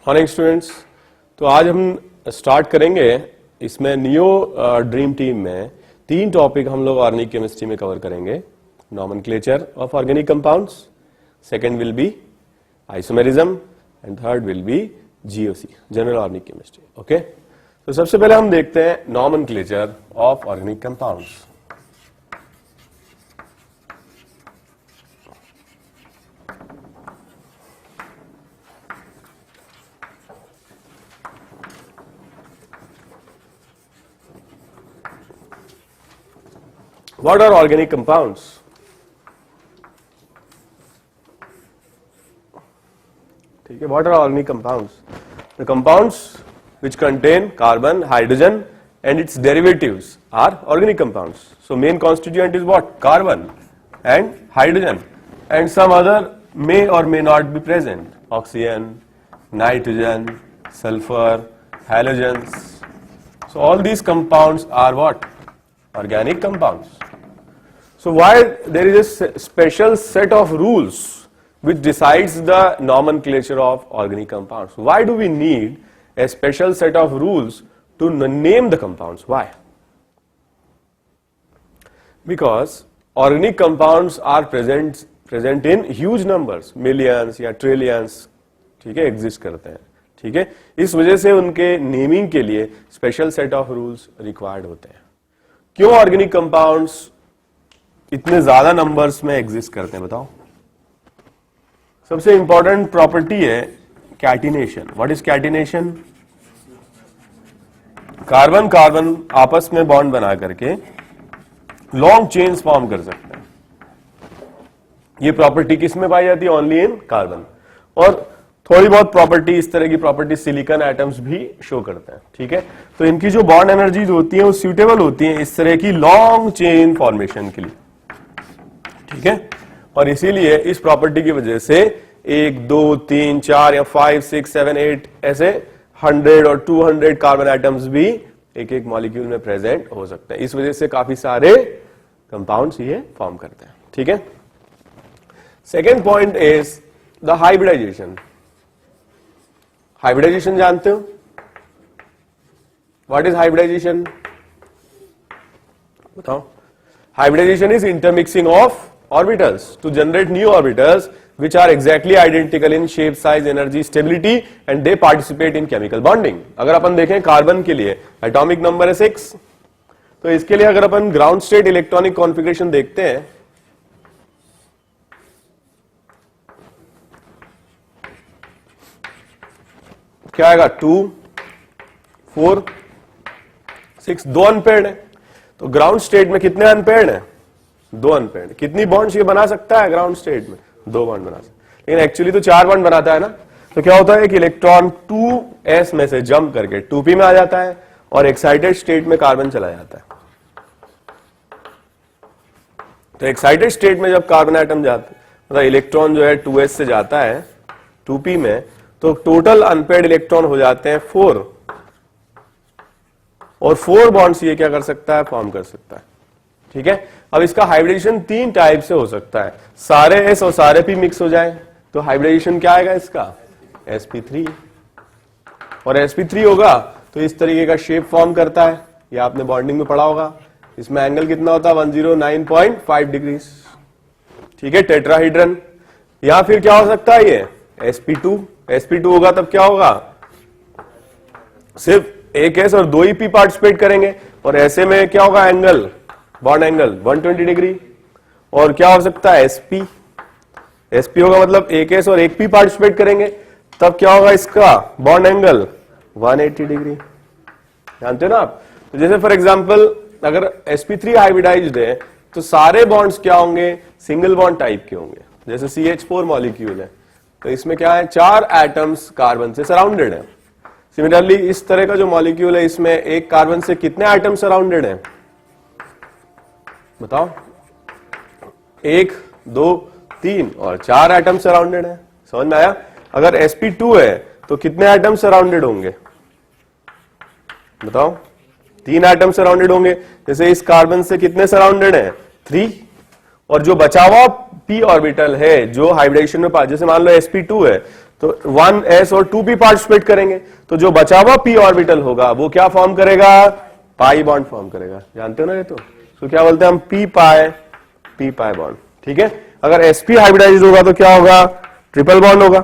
Morning students. तो आज हम स्टार्ट करेंगे इसमें नियो ड्रीम टीम में 3 टॉपिक हम लोग ऑर्गेनिक केमिस्ट्री में कवर करेंगे। Nomenclature of organic compounds, second will be isomerism and third will be GOC, general organic chemistry. Okay, तो सबसे पहले हम देखते हैं nomenclature of organic compounds. What are organic compounds? ठीक है, what are organic compounds? The compounds which contain carbon, hydrogen and its derivatives are organic compounds. So main constituent is what? Carbon and hydrogen, and some other may or may not be present. Oxygen, nitrogen, sulfur, halogens. So all these compounds are what? Organic compounds. So why there is a special set of rules which decides the nomenclature of organic compounds? Why do we need a special set of rules to name the compounds? Why? Because organic compounds are present in huge numbers, millions या trillions, ठीक है, exist करते हैं, ठीक है। इस वजह से उनके नेमिंग के लिए special set of rules required होते हैं। क्यों ऑर्गेनिक कंपाउंड्स इतने ज्यादा नंबर्स में एग्जिस्ट करते हैं बताओ? सबसे इंपॉर्टेंट प्रॉपर्टी है catenation. What is catenation? Carbon carbon आपस में बॉन्ड बना करके लॉन्ग चेन्स फॉर्म कर सकते हैं। ये प्रॉपर्टी किस में पाई जाती है? Only in carbon. और थोड़ी बहुत प्रॉपर्टी, इस तरह की प्रॉपर्टी सिलिकॉन एटम्स भी शो करते हैं, ठीक है। तो इनकी जो बॉन्ड एनर्जीज होती है वो सूटेबल होती है इस तरह की लॉन्ग चेन फॉर्मेशन के लिए, ठीक है। और इसीलिए इस प्रॉपर्टी की वजह से 1, 2, 3, 4 या 5, 6, 7, 8 ऐसे 100 और 200 कार्बन एटम्स भी एक एक मॉलिक्यूल में प्रेजेंट हो सकते हैं। इस वजह से काफी सारे कंपाउंड्स ये फॉर्म करते हैं, ठीक है। Second point is the hybridization. Hybridization जानते हो? What is hybridization? बताओ। Hybridization is intermixing of orbitals to generate new orbitals which are exactly identical in shape, size, energy, stability and they participate in chemical bonding. अगर अपन देखें carbon के लिए atomic number है 6, तो इसके लिए अगर अपन ग्राउंड स्टेट इलेक्ट्रॉनिक कॉन्फ़िगरेशन देखते हैं क्या आएगा? 2, 4, 6, 2 अनपेयर्ड है। तो ग्राउंड स्टेट में कितने अनपेयर्ड हैं? 2 अनपेयर्ड। कितनी बॉन्ड्स ये बना सकता है ग्राउंड स्टेट में? 2 बॉन्ड बना सकता है, लेकिन एक्चुअली तो 4 बॉन्ड बनाता है ना। तो क्या होता है कि इलेक्ट्रॉन 2s में से जंप करके 2p में आ जाता है और एक्साइटेड स्टेट में कार्बन चला जाता है। तो एक्साइटेड स्टेट में जब कार्बन एटम जाता है, मतलब इलेक्ट्रॉन जो है 2s से जाता है 2p में, तो टोटल अनपेयर्ड इलेक्ट्रॉन हो जाते हैं 4, और 4 बॉन्ड्स ये क्या कर सकता है? फॉर्म कर सकता है, ठीक है। अब इसका हाइब्रिडेशन 3 टाइप से हो सकता है। सारे s और सारे p मिक्स हो जाए तो हाइब्रिडेशन क्या आएगा इसका? sp3। और sp3 होगा तो इस तरीके का शेप फॉर्म करता है, ये आपने बॉन्डिंग में पढ़ा होगा। इसमें एंगल कितना होता है? 109.5 डिग्री, ठीक है, टेट्राहीड्रन। या फिर क्या हो सकता है ये? sp2 होगा तब क्या होगा? सिर्फ एक एस और 2 ही पी पार्टिसिपेट करेंगे, और ऐसे में क्या होगा? Angle, bond angle 120 degree. और क्या हो सकता है? sp होगा मतलब एक एस और एक पी पार्टिसिपेट करेंगे, तब क्या होगा इसका? Bond angle 180 degree. जानते हो ना आप? तो जैसे फॉर एग्जांपल अगर sp3 हाइब्रिडाइज्ड है तो सारे बॉन्ड्स क्या होंगे? सिंगल बॉन्ड टाइप के होंगे। जैसे CH4 मॉलिक्यूल है तो इसमें क्या है? 4 एटम्स कार्बन से सराउंडेड है। सिमिलरली इस तरह का जो मॉलिक्यूल है इसमें एक कार्बन से कितने आइटम सराउंडेड हैं? बताओ। 1, 2, 3 और 4 आइटम सराउंडेड है। समझ में आया? अगर sp2 है तो कितने आइटम सराउंडेड होंगे? बताओ। 3 आइटम सराउंडेड होंगे। जैसे इस कार्बन से कितने सराउंडेड हैं? 3। और जो बचा हुआ p ऑर्बिटल है जो हाइब्रिडेशन में जैसे मान लो sp2 है तो 1s और 2p पार्टिसिपेट करेंगे, तो जो बचा हुआ p ऑर्बिटल होगा वो क्या फॉर्म करेगा, पाई बॉन्ड फॉर्म करेगा। जानते हो ना ये तो क्या बोलते हैं हम, p पाई बॉन्ड। ठीक है, अगर sp हाइब्रिडाइज होगा तो क्या होगा, ट्रिपल बॉन्ड होगा।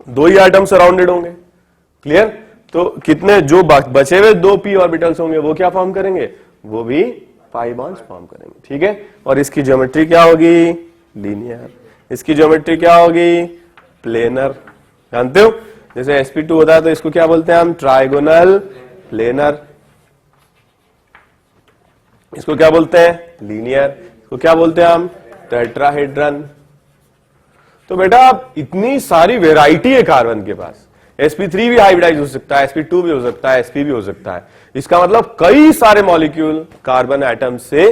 दो ही एटम सराउंडेड होंगे। क्लियर? तो कितने जो बचे हुए दो p ऑर्बिटल्स होंगे वो क्या फॉर्म करेंगे, वो भी पाई बॉन्ड्स फॉर्म करेंगे। ठीक है, और इसकी ज्योमेट्री क्या होगी, लीनियर। इसकी ज्योमेट्री क्या होगी, प्लेनर। जानते हो, जैसे sp2 होता है तो इसको क्या बोलते हैं हम, ट्राइगोनल प्लेनर। इसको क्या बोलते हैं, लीनियर। इसको क्या बोलते हैं हम, टेट्राहेड्रन। तो बेटा आप इतनी सारी वेराइटी है कार्बन के पास, sp3 भी हाइब्रिडाइज हो सकता है, sp2 भी हो सकता है, sp भी हो सकता है। इसका मतलब कई सारे मॉलिक्यूल कार्बन एटम से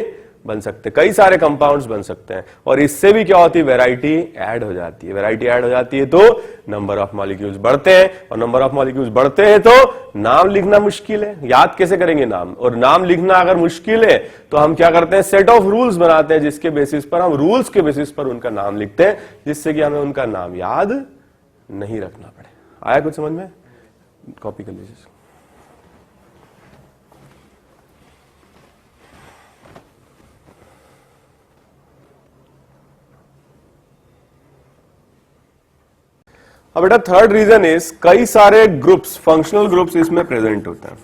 बन सकते हैं, कई सारे कंपाउंड्स बन सकते हैं, और इससे भी क्या होती है, वैरायटी ऐड हो जाती है। वैरायटी ऐड हो जाती है तो नंबर ऑफ मॉलिक्यूल्स बढ़ते हैं, और नंबर ऑफ मॉलिक्यूल्स बढ़ते हैं तो नाम लिखना मुश्किल है। याद कैसे करेंगे नाम, और नाम लिखना अगर मुश्किल है तो हम क्या करते हैं, सेट ऑफ रूल्स बनाते हैं, जिसके बेसिस पर हम रूल्स के बेसिस पर उनका नाम लिखते हैं, जिससे कि हमें उनका नाम याद नहीं रखना पड़े। आया कुछ समझ में? कॉपी कर लीजिए। अब बेटा थर्ड रीजन इज, कई सारे ग्रुप्स, फंक्शनल ग्रुप्स इसमें प्रेजेंट होते हैं।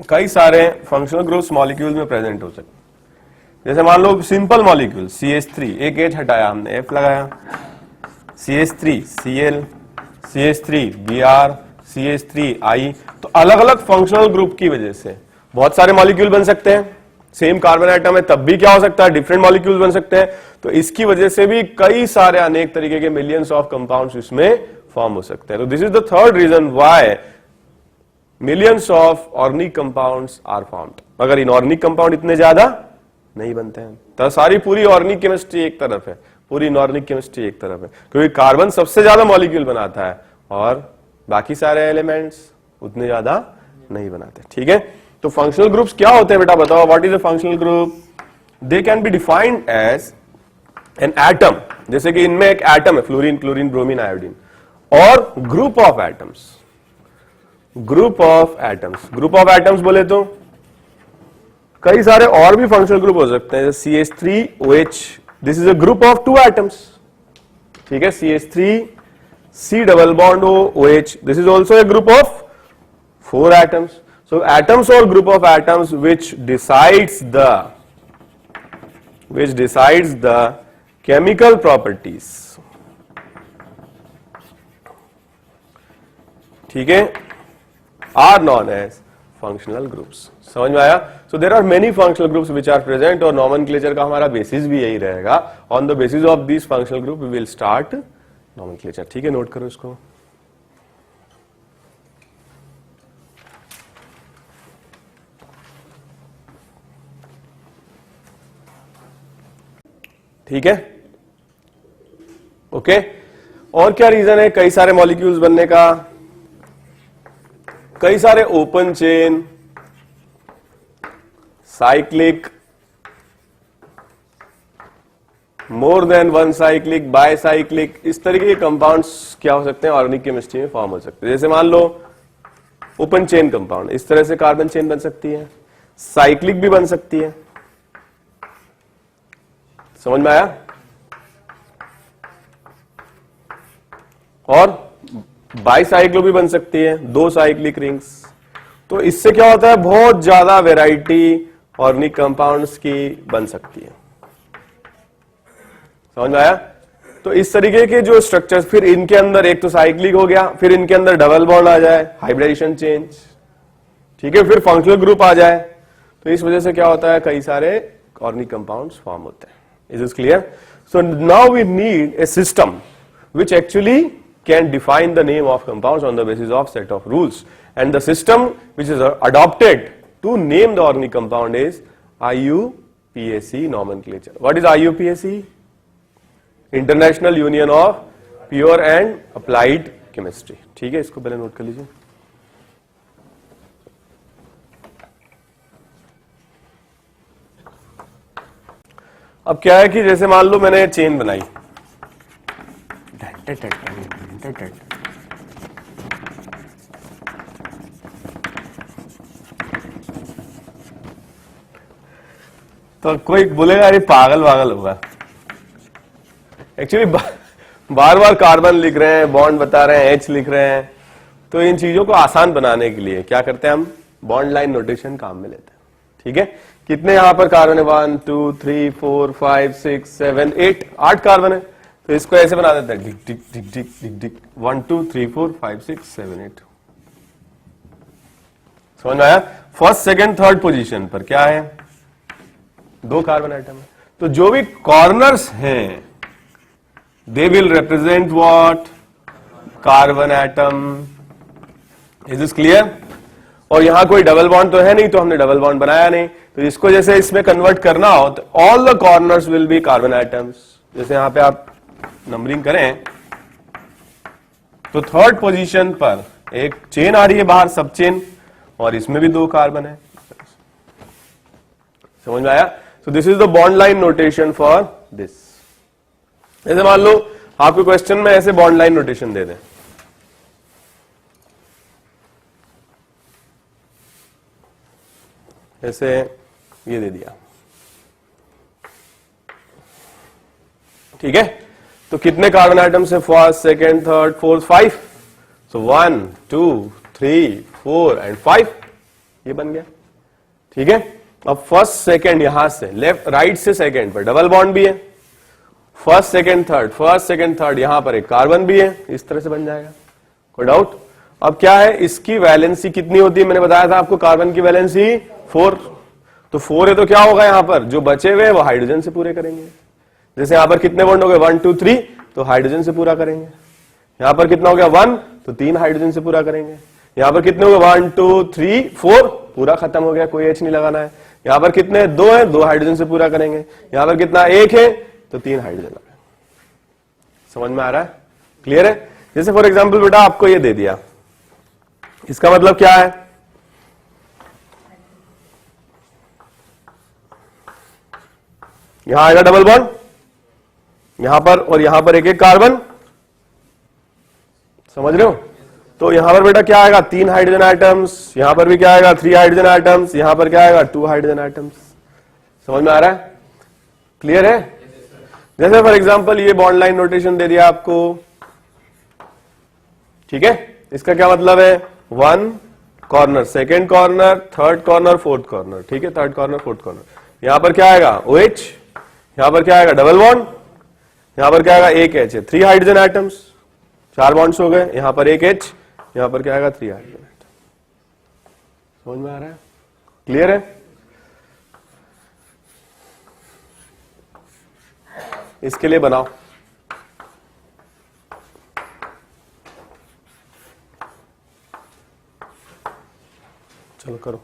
कई सारे फंक्शनल ग्रुप्स मॉलिक्यूल में प्रेजेंट हो सकते हैं। जैसे मान लो सिंपल मॉलिक्यूल CH3, एक H हटाया हमने, F लगाया, CH3 Cl, CH3 Br, CH3 I। तो अलग अलग फंक्शनल ग्रुप की वजह से बहुत सारे मॉलिक्यूल बन सकते हैं। सेम कार्बन एटम है तब भी क्या हो सकता है, डिफरेंट मॉलिक्यूल बन सकते हैं। तो इसकी वजह से भी कई सारे अनेक तरीके के मिलियंस ऑफ कंपाउंड्स इसमें फॉर्म हो सकते हैं। तो this is the third reason why millions of organic compounds are formed. मगर इनऑर्गेनिक कंपाउंड इतने ज्यादा नहीं बनते हैं। तो सारी पूरी ऑर्गेनिक केमिस्ट्री एक तरफ है, पूरी इनऑर्गेनिक केमिस्ट्री एक तरफ है, क्योंकि कार्बन सबसे ज्यादा मॉलिक्यूल बनाता है और बाकी सारे एलिमेंट्स उतने ज्यादा नहीं बनाते। ठीक है, तो फंक्शनल ग्रुप्स क्या होते हैं बेटा, बताओ। What is a functional group? They can be defined as an atom, जैसे कि इनमें एक एटम है, फ्लोरीन, क्लोरीन, ब्रोमीन, आयोडीन, और group of atoms. Group of atoms, group of atoms बोले तो कई सारे और भी फंक्शनल ग्रुप हो सकते हैं। CH3OH, this is a group of 2 atoms. ठीक है, CH3 C double bond OH, this is also a group of 4 atoms. So atoms or group of atoms which decides the chemical properties, ठीक है, are known as functional groups। समझ में आया? So there are many functional groups which are present, और nomenclature का हमारा basis भी यही रहेगा। On the basis of these functional group we will start nomenclature। ठीक है, नोट करो इसको। ठीक है, ओके। और क्या रीजन है कई सारे मॉलिक्यूल्स बनने का? कई सारे open chain, cyclic, more than one cyclic, bicyclic, इस तरीके के कंपाउंड्स क्या हो सकते हैं, ऑर्गेनिक केमिस्ट्री में फॉर्म हो सकते हैं। जैसे मान लो ओपन चेन कंपाउंड, इस तरह से कार्बन चेन बन सकती है, साइक्लिक भी बन सकती है। समझ में आया? और बाईसाइक्लो भी बन सकती है, 2 साइक्लिक रिंग्स। तो इससे क्या होता है, बहुत ज्यादा वैरायटी ऑर्गेनिक कंपाउंड्स की बन सकती है। समझ में आया? तो इस तरीके के जो स्ट्रक्चर्स, फिर इनके अंदर एक तो साइक्लिक हो गया, फिर इनके अंदर डबल बॉन्ड आ जाए, हाइब्रिडाइजेशन चेंज, ठीक है, फिर फंक्शनल ग्रुप आ जाए। तो इस वजह से क्या होता है, कई सारे ऑर्गेनिक कंपाउंड्स फॉर्म होते हैं। Is this clear? So now we need a system which actually can define the name of compounds on the basis of set of rules, and the system which is adopted to name the organic compound is IUPAC nomenclature. What is IUPAC? International Union of Pure and Applied Chemistry। ठीक है, इसको पहले note कर लीजिए। अब क्या है कि जैसे मान लो मैंने चेन बनाई, तो कोई बोलेगा अरे पागल पागल होगा। एक्चुअली बार बार कार्बन लिख रहे हैं, बॉन्ड बता रहे हैं, एच लिख रहे हैं, तो इन चीजों को आसान बनाने के लिए क्या करते हैं हम, बॉन्ड लाइन नोटेशन काम में लेते हैं। ठीक है, कितने यहां पर कार्बन है, 1 2 3 4 5 6 7 8, 8 कार्बन है, तो इसको ऐसे बना देते हैं, Dick Dick Dick Dick Dick Dick 1 2 3 4 5 6 7 8। समझ में आया? फर्स्ट सेकंड थर्ड पोजीशन पर क्या है, 2 कार्बन आइटम है, तो जो भी कॉर्नर्स हैं they will represent what, carbon atom. Is this clear? और यहां कोई डबल बॉन्ड तो है नहीं, तो हमने डबल बॉन्ड बनाया नहीं, तो इसको जैसे इसमें कन्वर्ट करना हो तो all the corners will be carbon atoms. जैसे यहां पे आप नंबरिंग करें तो थर्ड पोजीशन पर एक चेन आ रही है बाहर, सब चेन, और इसमें भी 2 कार्बन है। समझ में आया? सो this is the bond line notation for this. जैसे मान लो आपको क्वेश्चन में ऐसे बॉन्ड लाइन नोटेशन दे दें, ऐसे ये दे दिया, ठीक है, तो कितने कार्बन आइटम्स है, first second third fourth 5, so 1 2 3 4 and 5, ये बन गया। ठीक है, अब फर्स्ट सेकेंड यहां से लेफ्ट राइट से सेकेंड पर डबल बॉन्ड भी है, फर्स्ट सेकेंड थर्ड यहां पर एक कार्बन भी है, इस तरह से बन जाएगा, कोई डाउट? अब क्या है, इसकी वैलेंसी कितनी होती है, मैंने बताया था आपको कार्बन की वैलेंसी 4, तो 4 है तो क्या होगा, यहां पर जो बचे हुए वो हाइड्रोजन से पूरे करेंगे। जैसे यहां पर कितने बॉन्ड हो गए, 1 2 3, तो हाइड्रोजन से पूरा करेंगे। यहां पर कितना हो गया 1, तो 3 हाइड्रोजन से पूरा करेंगे। यहां पर कितने हो गए 1 2 3 4, पूरा खत्म हो गया, कोई एच नहीं लगाना है। यहां पर कितने 2 है, 2 हाइड्रोजन से पूरा करेंगे। यहां पर कितना 1 है, तो 3 हाइड्रोजन लगाए। समझ में आ रहा है? क्लियर है? जैसे फॉर एग्जाम्पल बेटा आपको ये दे दिया, इसका मतलब क्या है, यहां आएगा डबल बॉन्ड, यहां पर और यहां पर एक एक कार्बन, समझ रहे हो? तो यहां पर बेटा क्या आएगा, 3 हाइड्रोजन आइटम्स, यहां पर भी क्या आएगा 3 हाइड्रोजन आइटम्स, यहां पर क्या आएगा 2 हाइड्रोजन आइटम्स। समझ में आ रहा है? क्लियर है? जैसे फॉर एग्जांपल ये बॉन्ड लाइन नोटेशन दे दिया आपको, ठीक है, इसका क्या मतलब है, 1 corner, second corner, third corner, fourth corner, ठीक है, थर्ड कॉर्नर फोर्थ कॉर्नर। यहां पर क्या आएगा OH, यहां पर क्या आएगा डबल बॉन्ड, यहां पर क्या आएगा एक H है, 3 हाइड्रोजन आइटम्स, 4 बॉन्ड्स हो गए, यहां पर एक H, यहां पर क्या आएगा 3 हाइड्रोजन आइटम। समझ में आ रहा है? क्लियर है? इसके लिए बनाओ, चलो करो।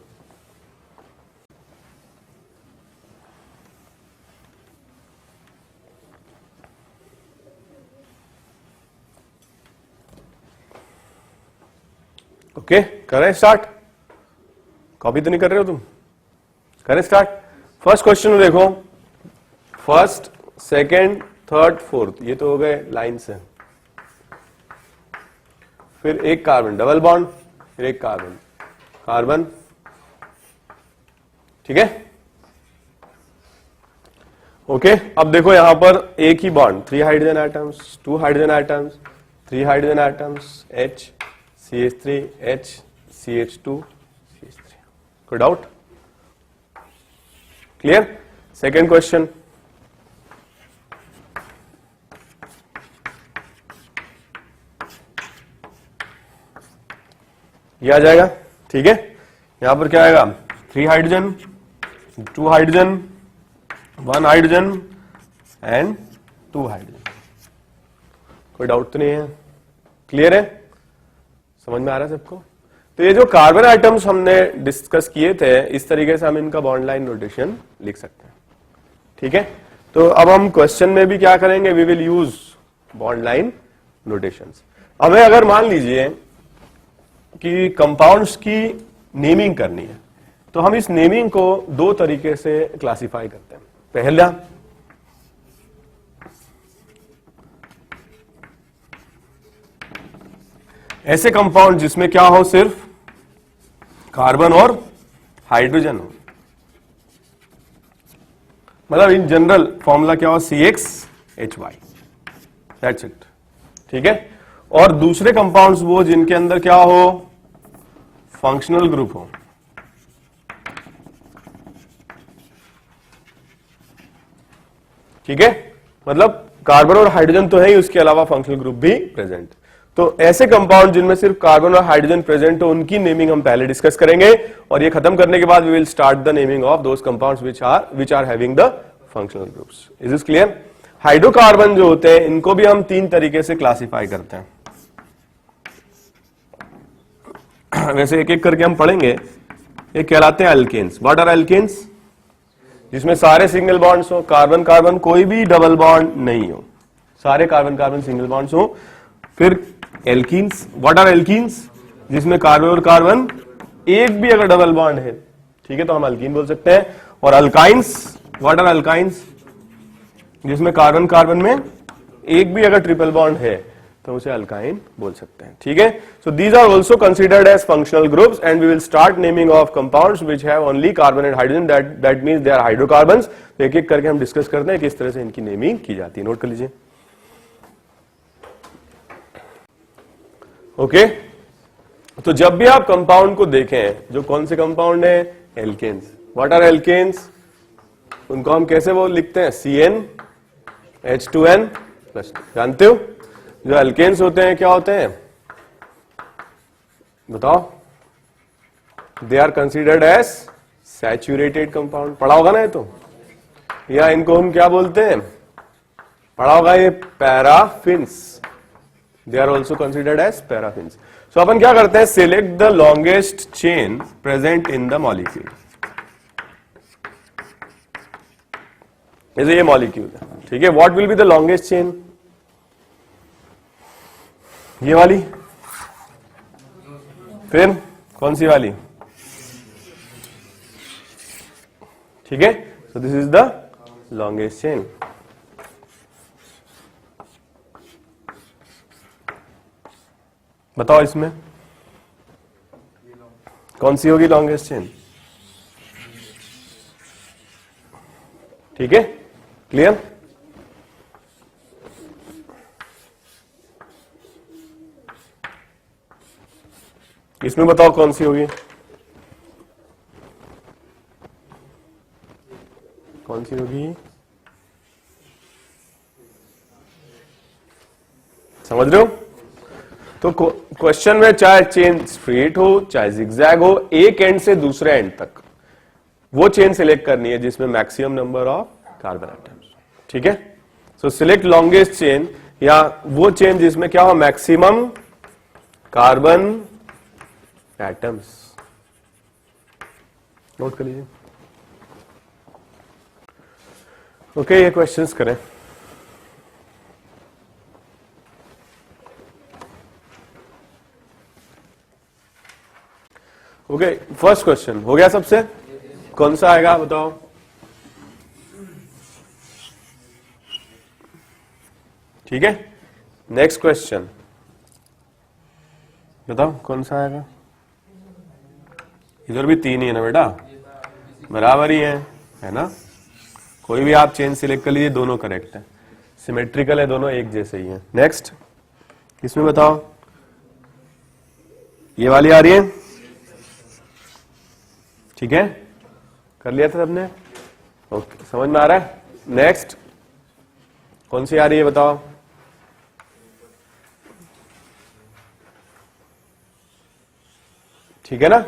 ओके, करें स्टार्ट? कॉपी तो नहीं कर रहे हो तुम? करें स्टार्ट? फर्स्ट क्वेश्चन में देखो, फर्स्ट सेकेंड थर्ड फोर्थ, ये तो हो गए लाइन से, फिर एक कार्बन डबल बॉन्ड, फिर एक कार्बन कार्बन, ठीक है, ओके। अब देखो यहां पर एक ही bond, 3 hydrogen atoms, 2 hydrogen atoms, 3 hydrogen atoms, H CH3 H CH2 CH3, कोई डाउट? क्लियर? सेकेंड क्वेश्चन, ये आ जाएगा, ठीक है, यहां पर क्या आएगा 3 hydrogen, 2 hydrogen, 1 hydrogen and 2 hydrogen, कोई डाउट तो नहीं है? क्लियर है? समझ में आ रहा है सबको? तो ये जो कार्बन आइटम्स हमने डिस्कस किए थे, इस तरीके से हम इनका बॉन्ड लाइन नोटेशन लिख सकते हैं, ठीक है। तो अब हम क्वेश्चन में भी क्या करेंगे, we will use bond line notations. हमें अगर मान लीजिए कि कंपाउंड्स की नेमिंग करनी है, तो हम इस नेमिंग को 2 तरीके से क्लासिफाई करते हैं। पहला, ऐसे कंपाउंड जिसमें क्या हो, सिर्फ कार्बन और हाइड्रोजन हो, मतलब इन जनरल फॉर्मूला क्या हो, CXHY, दैट्स इट। ठीक है। और दूसरे कंपाउंड्स वो जिनके अंदर क्या हो, फंक्शनल ग्रुप हो। ठीक है, मतलब कार्बन और हाइड्रोजन तो है ही, उसके अलावा फंक्शनल ग्रुप भी प्रेजेंट। तो ऐसे कंपाउंड जिनमें सिर्फ कार्बन और हाइड्रोजन प्रेजेंट हो, उनकी नेमिंग हम पहले डिस्कस करेंगे, और ये खत्म करने के बाद we will start the naming of those compounds which are having the functional groups. Is this clear? Hydrocarbon जो होते हैं इनको भी हम 3 तरीके से क्लासिफाई करते हैं। वैसे एक एक करके हम पढ़ेंगे। ये कहलाते हैं अल्केन्स। What are alkanes? जिसमें सारे सिंगल बॉन्ड्स हो, कार्बन कार्बन कोई भी डबल बॉन्ड नहीं हो, सारे कार्बन कार्बन सिंगल बॉन्ड्स हो। फिर एल्कीन्स। What are alkenes? जिसमें कार्बन और कार्बन एक भी अगर डबल बॉन्ड है, ठीक है, तो हम अल्कीन बोल सकते हैं। और अल्काइंस। What are alkynes? जिसमें कार्बन कार्बन में एक भी अगर ट्रिपल बॉन्ड है तो उसे अल्काइन बोल सकते हैं। ठीक है। So these are also considered as functional groups and we will start naming of compounds which have only carbon and hydrogen, that means they are hydrocarbons. तो एक एक करके हम डिस्कस करते हैं किस तरह से इनकी नेमिंग की जाती है। नोट कर लीजिए। ओके। तो जब भी आप कंपाउंड को देखें, जो कौन से कंपाउंड है, एल्केन्स। What are alkanes? उनको हम कैसे वो लिखते हैं, CnH2n+। जानते हो जो अल्केन्स होते हैं क्या होते हैं, बताओ? They are considered as saturated compound. पढ़ा होगा ना ये तो, या इनको हम क्या बोलते हैं, पढ़ा होगा ये, paraffins. They are also considered as paraffins. So अपन क्या करते हैं, select the longest chain present in the molecule. जैसे ये मॉलिक्यूल है, ठीक है, what will be the longest chain? ये वाली। फिर कौन सी वाली? ठीक है। So this is the longest chain. बताओ इसमें कौन सी होगी लॉन्गेस्ट चेन? ठीक है, क्लियर? इसमें बताओ कौन सी होगी, कौन सी होगी? समझ रहे हो? तो क्वेश्चन में चाहे चेन स्ट्रेट हो चाहे जिगजैग हो, एक एंड से दूसरे एंड तक वो चेन सिलेक्ट करनी है जिसमें maximum number of carbon atoms. ठीक है। सो सिलेक्ट लॉन्गेस्ट चेन, या वो चेन जिसमें क्या हो, मैक्सिमम कार्बन एटम्स। नोट कर लीजिए। ओके, ये क्वेश्चंस करें। ओके, फर्स्ट क्वेश्चन हो गया सबसे? कौन सा आएगा बताओ? ठीक है। नेक्स्ट क्वेश्चन बताओ कौन सा आएगा? इधर भी 3 ही है ना बेटा, बराबर ही है ना? कोई भी आप चेन सिलेक्ट कर लीजिए, दोनों करेक्ट है, सिमेट्रिकल है, दोनों एक जैसे ही है। नेक्स्ट, इसमें बताओ, ये वाली आ रही है? ठीक है, कर लिया था सबने? ओके, समझ में आ रहा है? नेक्स्ट, कौन सी आ रही है बताओ? ठीक है ना?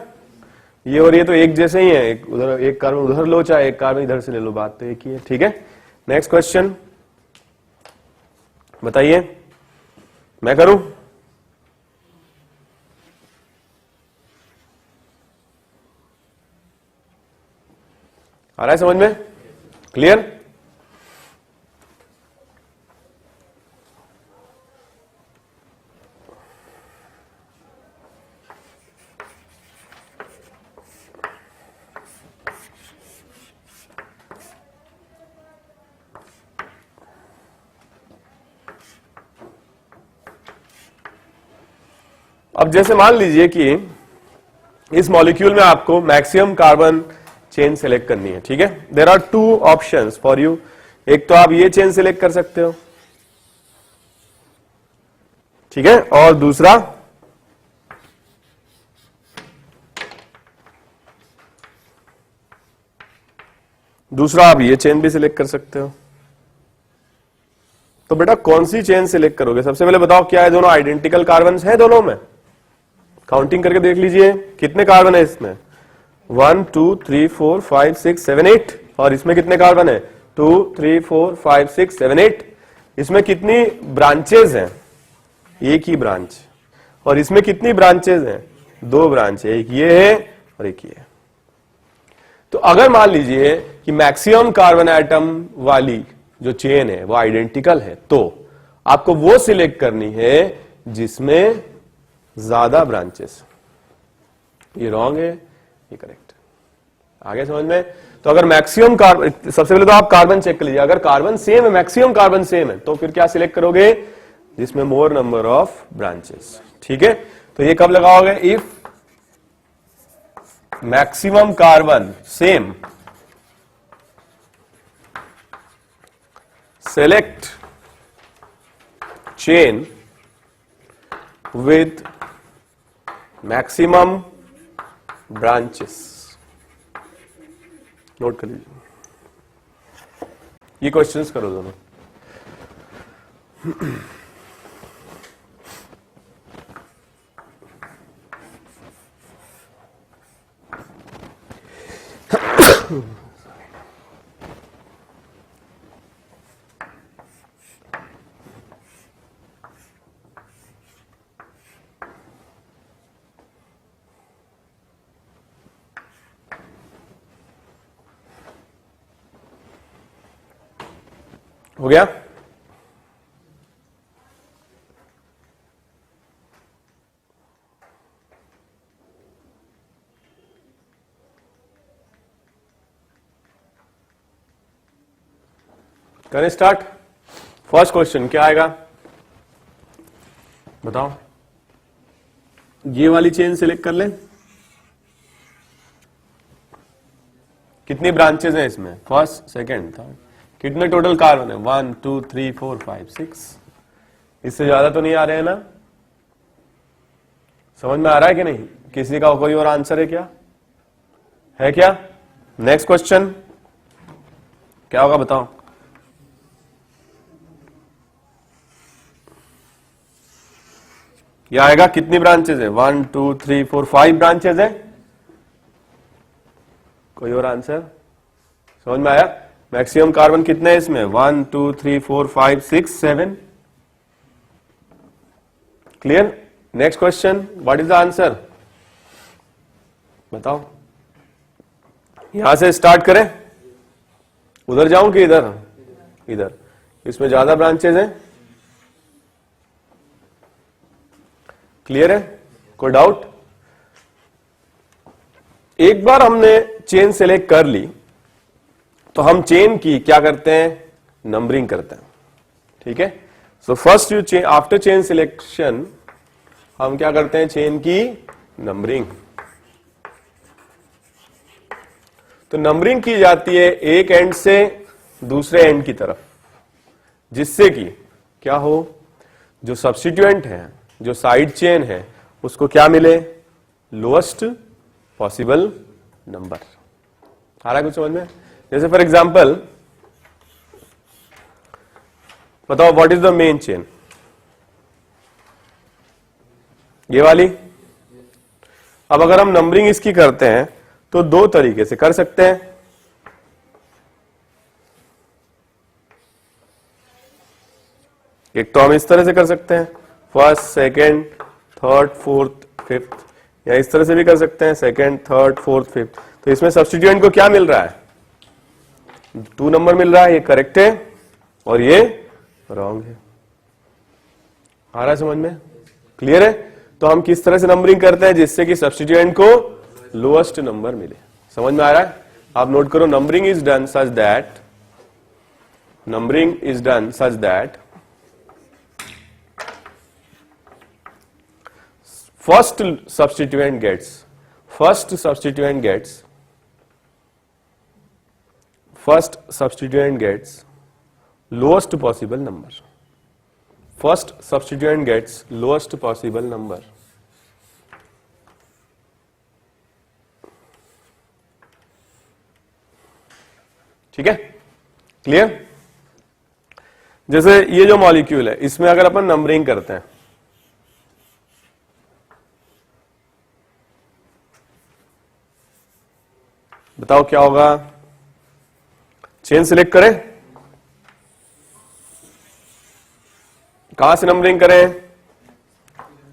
ये और ये तो एक जैसे ही है, एक उधर एक कार्बन उधर लो चाहे एक कार्बन इधर से ले लो, बात तो एक ही है। ठीक है। नेक्स्ट क्वेश्चन बताइए, मैं करूं? आ रहा है समझ में? क्लियर? अब जैसे मान लीजिए कि इस मॉलिक्यूल में आपको मैक्सिमम कार्बन चेन सिलेक्ट करनी है, ठीक है। There are two options for you. एक तो आप ये चेन सिलेक्ट कर सकते हो, ठीक है, और दूसरा आप ये चेन भी सिलेक्ट कर सकते हो। तो बेटा कौन सी चेन सिलेक्ट करोगे? सबसे पहले बताओ क्या है, दोनों आइडेंटिकल कार्बन है? दोनों में काउंटिंग करके देख लीजिए कितने कार्बन है इसमें। 1 2 3 4 5 6 7 8। और इसमें कितने कार्बन है? 2 3 4 5 6 7 8। इसमें कितनी ब्रांचेज हैं? एक ही ब्रांच। और इसमें कितनी ब्रांचेज हैं? 2 ब्रांच है, एक ये है और एक ये है। तो अगर मान लीजिए कि मैक्सिमम कार्बन एटम वाली जो चेन है वो आइडेंटिकल है, तो आपको वो सिलेक्ट करनी है जिसमें ज्यादा ब्रांचेस। ये रॉन्ग है, ये करेक्ट। आगे समझ में? तो अगर मैक्सिमम कार्बन, सबसे पहले तो आप कार्बन चेक कर लीजिए। अगर कार्बन सेम है, मैक्सिमम कार्बन सेम है, तो फिर क्या सिलेक्ट करोगे? जिसमें मोर नंबर ऑफ ब्रांचेस, ठीक है। तो ये कब लगाओगे? If maximum carbon same, select chain with maximum branches। Note कर लीजिए, ये क्वेश्चंस करो दोनों। हो गया? करें स्टार्ट। फर्स्ट क्वेश्चन क्या आएगा बताओ? ये वाली चेन सिलेक्ट कर लें। कितनी ब्रांचेस हैं इसमें? First, second, third. कितने टोटल कार्बन है? 1 2 3 4 5 6। इससे ज्यादा तो नहीं आ रहे हैं ना? समझ में आ रहा है कि नहीं? किसी का कोई और आंसर है क्या? है क्या? नेक्स्ट क्वेश्चन क्या होगा बताओ? यह आएगा कितनी ब्रांचेस है? 1 2 3 4 5 ब्रांचेस है। कोई और आंसर? समझ में आया? मैक्सिमम कार्बन कितने हैं इसमें? 1 2 3 4 5 6 7। Clear? Next question, what is the answer बताओ? यहां से स्टार्ट करें, उधर जाऊं कि इधर? इधर। इसमें ज्यादा ब्रांचेस हैं। क्लियर है? कोई डाउट? एक बार हमने चेन सेलेक्ट कर ली तो हम चेन की क्या करते हैं? नंबरिंग करते हैं, ठीक है। So first you chain, after chain selection हम क्या करते हैं? चेन की नंबरिंग। तो नंबरिंग की जाती है एक एंड से दूसरे एंड की तरफ, जिससे कि क्या हो? जो सब्स्टिट्यूएंट है, जो साइड चेन है, उसको क्या मिले? Lowest possible number. आ रहा है कुछ समझ में? जैसे फॉर एग्जांपल बताओ, what is the main chain? ये वाली। अब अगर हम नंबरिंग इसकी करते हैं तो दो तरीके से कर सकते हैं। एक तो हम इस तरह से कर सकते हैं, first, second, third, fourth, fifth, या इस तरह से भी कर सकते हैं, सेकंड, थर्ड, फोर्थ, फिफ्थ। तो इसमें सब्स्टिट्यूएंट को क्या मिल रहा है? 2 नंबर मिल रहा है। ये करेक्ट है और ये रॉन्ग है। आ रहा है समझ में? क्लियर है? तो हम किस तरह से नंबरिंग करते हैं जिससे कि सब्स्टिट्यूएंट को लोएस्ट नंबर मिले। समझ में आ रहा है? आप नोट करो, numbering is done such that first substituent gets lowest possible number. First substituent gets lowest possible number. ठीक है, क्लियर? जैसे ये जो मॉलिक्यूल है, इसमें अगर अपन नंबरिंग करते हैं, बताओ क्या होगा? चेन सिलेक्ट करें, कहां से नंबरिंग करें?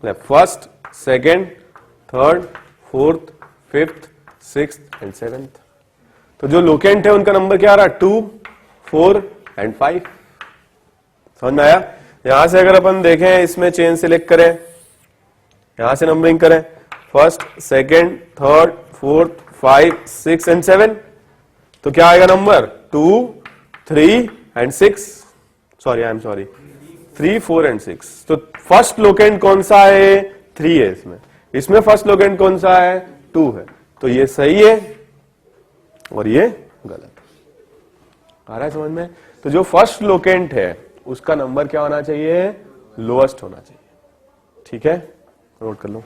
First, second, third, fourth, fifth, sixth and seventh. तो जो लोकेंट है उनका नंबर क्या आ रहा है? 2, 4 एंड 5। समझ में आया? यहां से अगर अपन देखें, इसमें चेन सिलेक्ट करें, यहां से नंबरिंग करें, first, second, third, fourth, 5, 6 and 7, तो क्या आएगा number? 2, 3 and 6। Sorry, I am sorry, 3, 4 and 6। तो फर्स्ट लोकेंट कौन सा है? 3 है इसमें फर्स्ट लोकेंट कौन सा है? 2 है। तो ये सही है और ये गलत। आ रहा है समझ में? तो जो फर्स्ट लोकेंट है उसका नंबर क्या होना चाहिए? लोएस्ट होना चाहिए। ठीक है, नोट कर लो।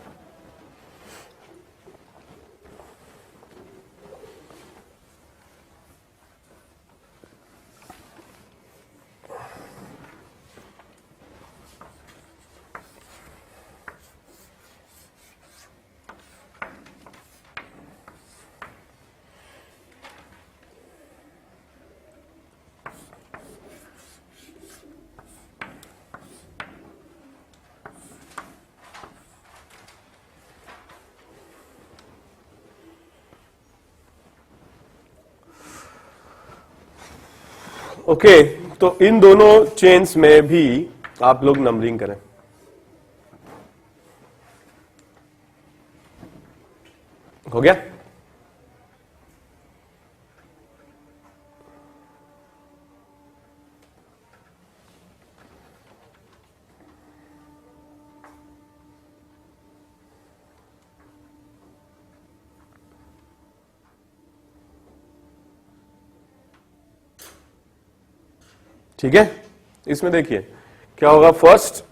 ओके, तो इन दोनों चेन्स में भी आप लोग नंबरिंग करें। हो गया? ठीक है, इसमें देखिए क्या होगा? First,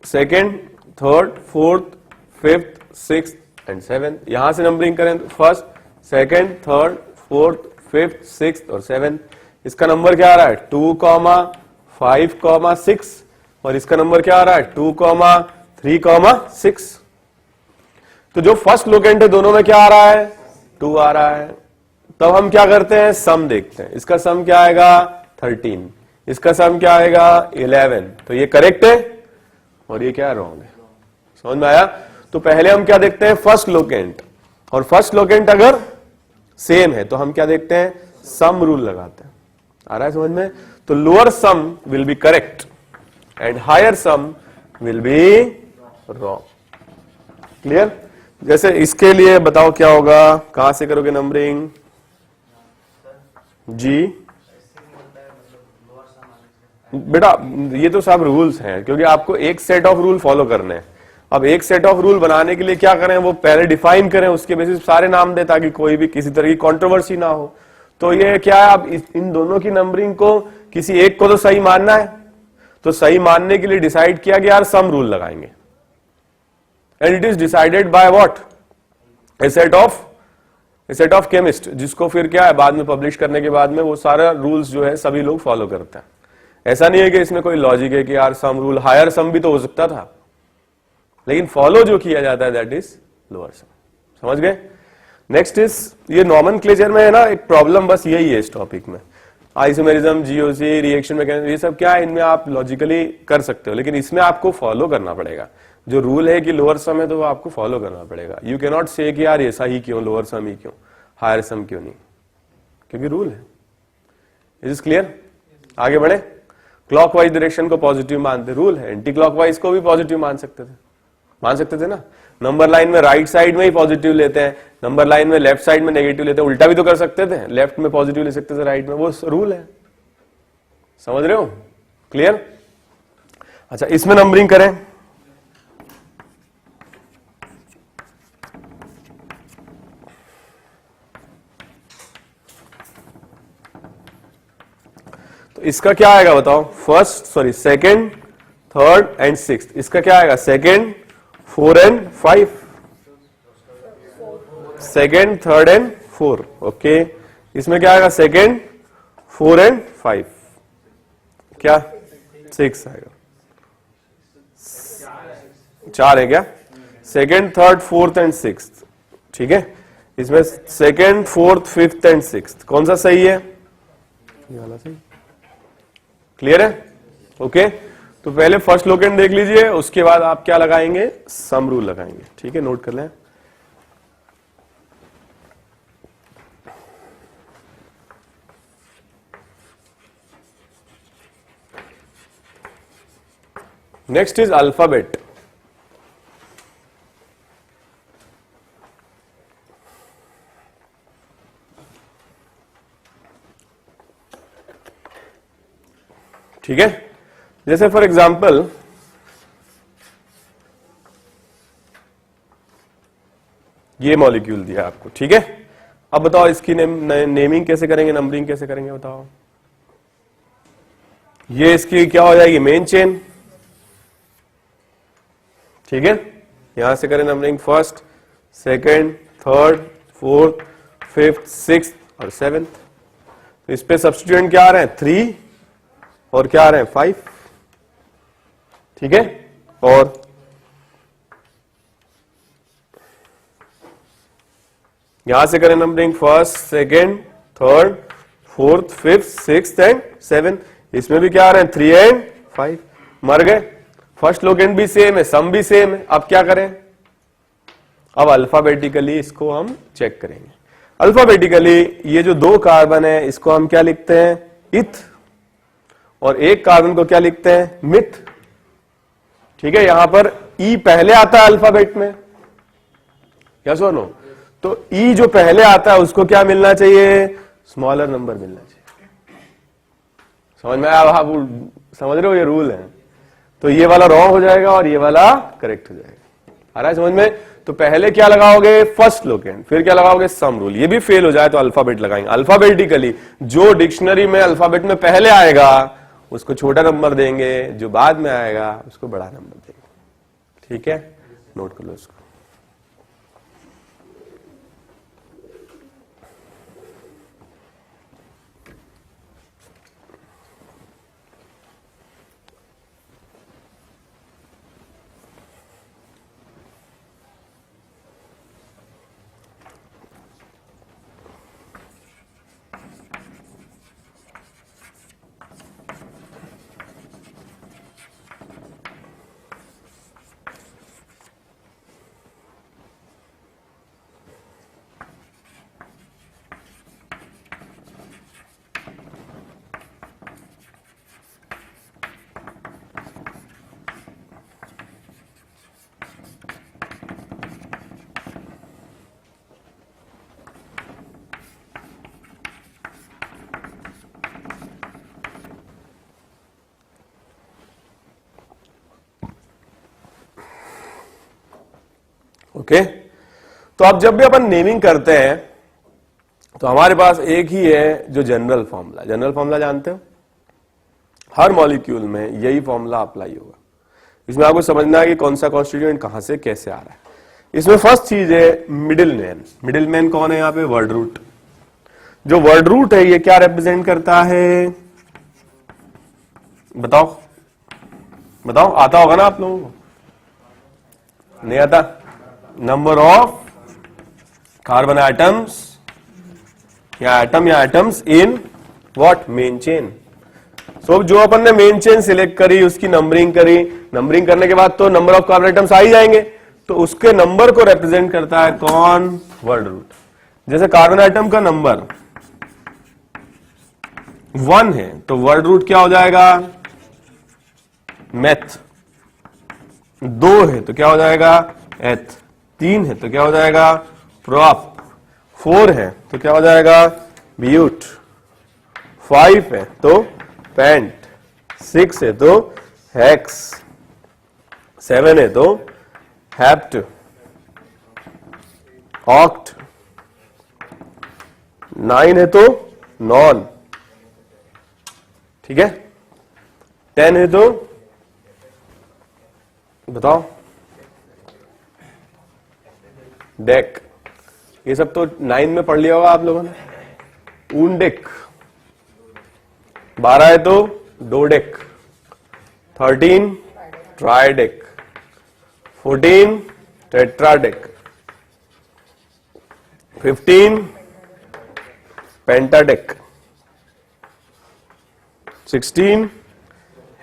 second, third, fourth, fifth, sixth and seventh. यहां से नंबरिंग करें तो first, second, third, fourth, fifth, sixth और सेवेंथ। इसका नंबर क्या आ रहा है? 2, 5, 6। और इसका नंबर क्या आ रहा है? 2, 3, 6। तो जो फर्स्ट लोकेंट है दोनों में क्या आ रहा है? 2 आ रहा है। तब हम क्या करते हैं? सम देखते हैं। इसका सम क्या आएगा? 13। इसका सम क्या आएगा? 11। तो ये करेक्ट है और ये क्या रॉन्ग है। समझ में आया? तो पहले हम क्या देखते हैं? First locant. और फर्स्ट लोकेंट अगर सेम है तो हम क्या देखते हैं? सम रूल लगाते हैं। आ रहा है समझ में? तो lower sum will be correct and higher sum will be wrong. Clear? जैसे इसके लिए बताओ क्या होगा? कहां से करोगे नंबरिंग? जी बेटा, ये तो सब रूल्स हैं, क्योंकि आपको एक सेट ऑफ रूल फॉलो करने हैं। अब एक सेट ऑफ रूल बनाने के लिए क्या करें? वो पहले डिफाइन करें, उसके बेसिस सारे नाम दें ताकि कोई भी किसी तरह की कंट्रोवर्सी ना हो। तो ये क्या है? अब इन दोनों की नंबरिंग को किसी एक को तो सही मानना है, तो सही मानने के लिए डिसाइड किया कि यार सम रूल लगाएंगे। And it is decided by what? A set of chemist, जिसको फिर क्या है बाद में पब्लिश करने के बाद में वो सारा रूल्स जो है सभी लोग फॉलो करते हैं। ऐसा नहीं है कि इसमें कोई लॉजिक है कि यार सम रूल, हायर सम भी तो हो सकता था, लेकिन फॉलो जो किया जाता है दैट इज लोअर सम। समझ गए? नेक्स्ट इज, ये नॉमेनक्लेचर में है ना एक प्रॉब्लम, बस यही है इस टॉपिक में। आइसोमेरिज्म, जीओसी, रिएक्शन मैकेनिज्म, ये सब क्या है, इनमें आप लॉजिकली कर सकते हो, लेकिन इसमें आपको फॉलो करना पड़ेगा। जो रूल है कि लोअर सम है तो वो आपको फॉलो करना पड़ेगा। यू कैन नॉट से कि यार ऐसा ही क्यों, लोअर सम ही क्यों, हायर सम क्यों नहीं, क्योंकि रूल है। Is is clear? आगे बढ़े। क्लॉकवाइज डायरेक्शन को पॉजिटिव मानते, रूल है। एंटी क्लॉकवाइज को भी पॉजिटिव मान सकते थे ना। नंबर लाइन में राइट साइड में ही पॉजिटिव लेते हैं, नंबर लाइन में लेफ्ट साइड में नेगेटिव लेते हैं। उल्टा भी तो कर सकते थे, लेफ्ट में पॉजिटिव ले सकते थे, राइट में, वो रूल है। समझ रहे हो? क्लियर? अच्छा, इसमें नंबरिंग करें। इसका क्या आएगा बताओ, सेकेंड, थर्ड एंड सिक्स्थ। इसका क्या आएगा, second, 4 and 5, second, third and 4। Okay, इसमें क्या आएगा, सेकेंड, 4 एंड 5, क्या 6 आएगा, 4 है क्या, second, third, fourth and sixth. ठीक है, इसमें second, fourth, fifth and sixth कौन सा सही है, ये वाला सही। क्लियर है? ओके, तो पहले फर्स्ट लोकेंड देख लीजिए, उसके बाद आप क्या लगाएंगे, सम रूल लगाएंगे। ठीक है, नोट कर लें। Next is alphabet. ठीक है, जैसे फॉर एग्जाम्पल ये मॉलिक्यूल दिया आपको। ठीक है, अब बताओ इसकी नेमिंग कैसे करेंगे, नंबरिंग कैसे करेंगे बताओ। ये इसकी क्या हो जाएगी, मेन चेन। ठीक है, यहां से करें numbering, first, second, third, fourth, fifth, sixth और सेवेंथ। तो इस पे सब्स्टिट्यूएंट क्या आ रहे हैं, 3 और क्या आ रहे हैं, 5। ठीक है, और यहां से करें numbering, first, second, third, fourth, fifth, sixth and seventh. इसमें भी क्या आ रहे हैं, 3 एंड 5। मर गए, फर्स्ट लोकेंड भी सेम है, सम भी सेम है। अब क्या करें, अब अल्फाबेटिकली इसको हम चेक करेंगे। अल्फाबेटिकली ये जो 2 कार्बन है इसको हम क्या लिखते हैं, इथ, और एक कार्बन को क्या लिखते हैं, मिथ। ठीक है, यहां पर ई पहले आता है अल्फाबेट में, क्या सुनो, तो ई जो पहले आता है उसको क्या मिलना चाहिए, स्मॉलर नंबर मिलना चाहिए। समझ में आया, आप समझ रहे हो, ये रूल है। तो ये वाला रॉन्ग हो जाएगा और ये वाला करेक्ट हो जाएगा। आ रहा है समझ में? तो पहले क्या लगाओगे, फर्स्ट लोकेंड, फिर क्या लगाओगे, सम रूल। ये भी फेल हो जाए तो अल्फाबेट लगाएंगे। अल्फाबेटिकली जो डिक्शनरी में अल्फाबेट में पहले आएगा उसको छोटा नंबर देंगे, जो बाद में आएगा उसको बड़ा नंबर देंगे। ठीक है, नोट कर लो इसको। ओके, तो अब जब भी अपन नेमिंग करते हैं तो हमारे पास एक ही है जो जनरल फॉर्मूला। जनरल फॉर्मूला जानते हो, हर मॉलिक्यूल में यही फॉर्मूला अप्लाई होगा। इसमें आपको समझना है कि कौन सा कॉन्स्टिट्यूएंट कहां से कैसे आ रहा है। इसमें फर्स्ट चीज है मिडिल मैन। मिडिल मैन कौन है यहां पे, वर्ड रूट। जो वर्ड रूट है ये क्या रिप्रेजेंट करता है, बताओ बताओ, आता होगा ना आप लोगों को, नहीं आता, नंबर ऑफ कार्बन एटम्स या atoms in what, main chain. So जो अपन ने मेन चेन सिलेक्ट करी, उसकी नंबरिंग करी, नंबरिंग करने के बाद तो नंबर ऑफ कार्बन एटम्स आ ही जाएंगे, तो उसके नंबर को रिप्रेजेंट करता है कौन, वर्ड रूट। जैसे कार्बन एटम का नंबर 1 है तो वर्ड रूट क्या हो जाएगा, मेथ। 2 है तो क्या हो जाएगा, एथ। 3 है तो क्या हो जाएगा, प्रॉप। 4 है तो क्या हो जाएगा, ब्यूट। 5 है तो पेंट। 6 है तो हेक्स। 7 है तो हेप्ट, ऑक्ट। 9 है तो नॉन। ठीक है, 10 है तो बताओ, डेक, ये सब तो 9 में पढ़ लिया होगा आप लोगों ने, ऊंडेक। 12 है तो डोडेक, 13 ट्राइडेक, 14 टेट्राडेक, 15 पेंटाडेक, 16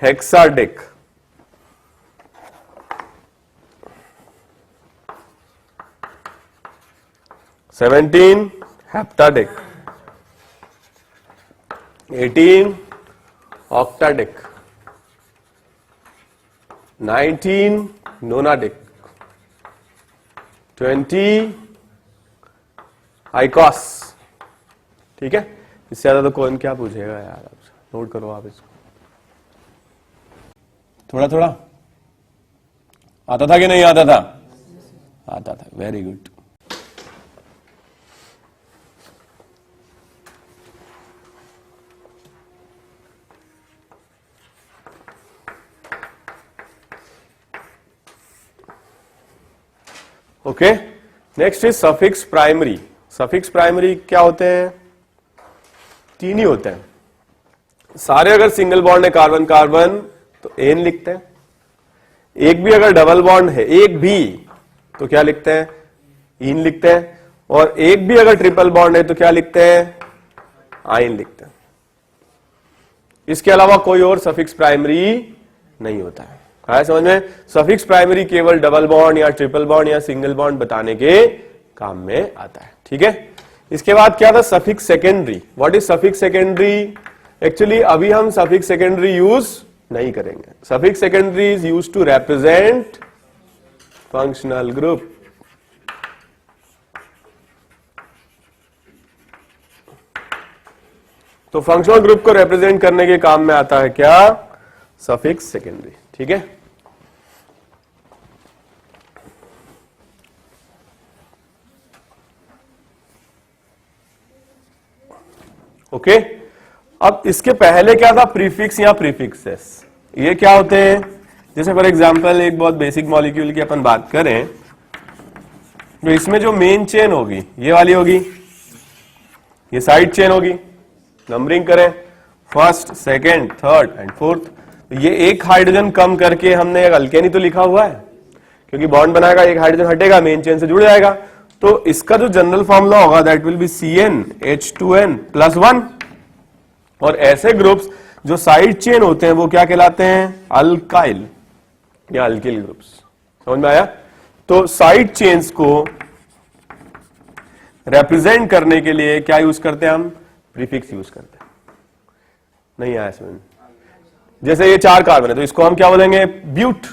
हेक्साडेक, 17 हेप्टाडेक, 18 ऑक्टाडेक, 19 नोनाडेक, 20 आइकॉस। ठीक है, इससे ज्यादा तो कौन क्या पूछेगा यार, आपसे नोट करो आप इसको। थोड़ा थोड़ा आता था कि नहीं आता था? आता था, very good. Okay, next is suffix primary. Suffix primary क्या होते हैं? 3 ही होते हैं सारे। अगर सिंगल बॉन्ड है कार्बन कार्बन तो एन लिखते हैं, एक भी अगर डबल बॉन्ड है, एक भी, तो क्या लिखते हैं? इन लिखते हैं, और एक भी अगर ट्रिपल बॉन्ड है तो क्या लिखते हैं? आइन लिखते हैं। इसके अलावा कोई और सफिक्स प्राइमरी नहीं होता है। आया समझ में? सफिक्स प्राइमरी केवल डबल बॉन्ड या ट्रिपल बॉन्ड या सिंगल बॉन्ड बताने के काम में आता है। ठीक है, इसके बाद क्या था? Suffix secondary. What is suffix secondary? Actually अभी हम सफिक्स सेकेंडरी यूज नहीं करेंगे। Suffix secondary is used to represent functional group. तो फंक्शनल ग्रुप को रिप्रेजेंट करने के काम में आता है क्या? Suffix secondary. ठीक है, ओके। अब इसके पहले क्या था? प्रीफिक्स या प्रीफिक्सेस। ये क्या होते हैं? जैसे फॉर एग्जांपल एक बहुत बेसिक मॉलिक्यूल की अपन बात करें, तो इसमें जो मेन चेन होगी ये वाली होगी, ये साइड चेन होगी। नंबरिंग करें, first, second, third and fourth. ये एक हाइड्रोजन कम करके हमने एक अल्केनी तो लिखा हुआ है, क्योंकि बॉन्ड बनाएगा, एक हाइड्रोजन हटेगा, मेन चेन से जुड़ जाएगा। तो इसका जो जनरल फॉर्मूला होगा दैट विल बी CnH2n+1। और ऐसे ग्रुप्स जो साइड चेन होते हैं वो क्या कहलाते हैं? अल्काइल या अल्किल ग्रुप्स। समझ में आया? तो साइड चेन्स को रिप्रेजेंट करने के लिए क्या यूज करते हैं हम? प्रीफिक्स यूज करते हैं। नहीं आया समझ? जैसे ये 4 कार्बन है तो इसको हम क्या बोलेंगे? ब्यूट।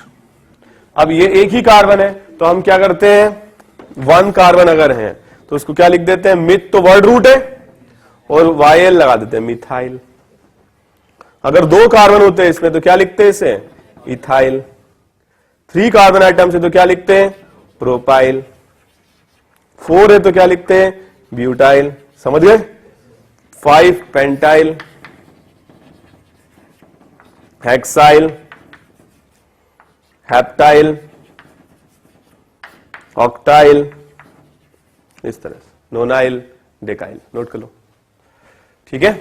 अब ये एक ही कार्बन है तो हम क्या करते हैं? 1 कार्बन अगर है तो उसको क्या लिख देते हैं? मिथ तो वर्ड रूट है, और YL लगा देते हैं, मिथाइल। अगर 2 कार्बन होते हैं इसमें तो क्या लिखते हैं इसे? इथाइल। 3 कार्बन आइटम से तो क्या लिखते हैं? प्रोपाइल। 4 है तो क्या लिखते हैं? ब्यूटाइल। समझ गए? 5 पेंटाइल, हेक्साइल, हेप्टाइल, ऑक्टाइल, इस तरह से नोनाइल, डेकाइल। नोट कर लो। ठीक है,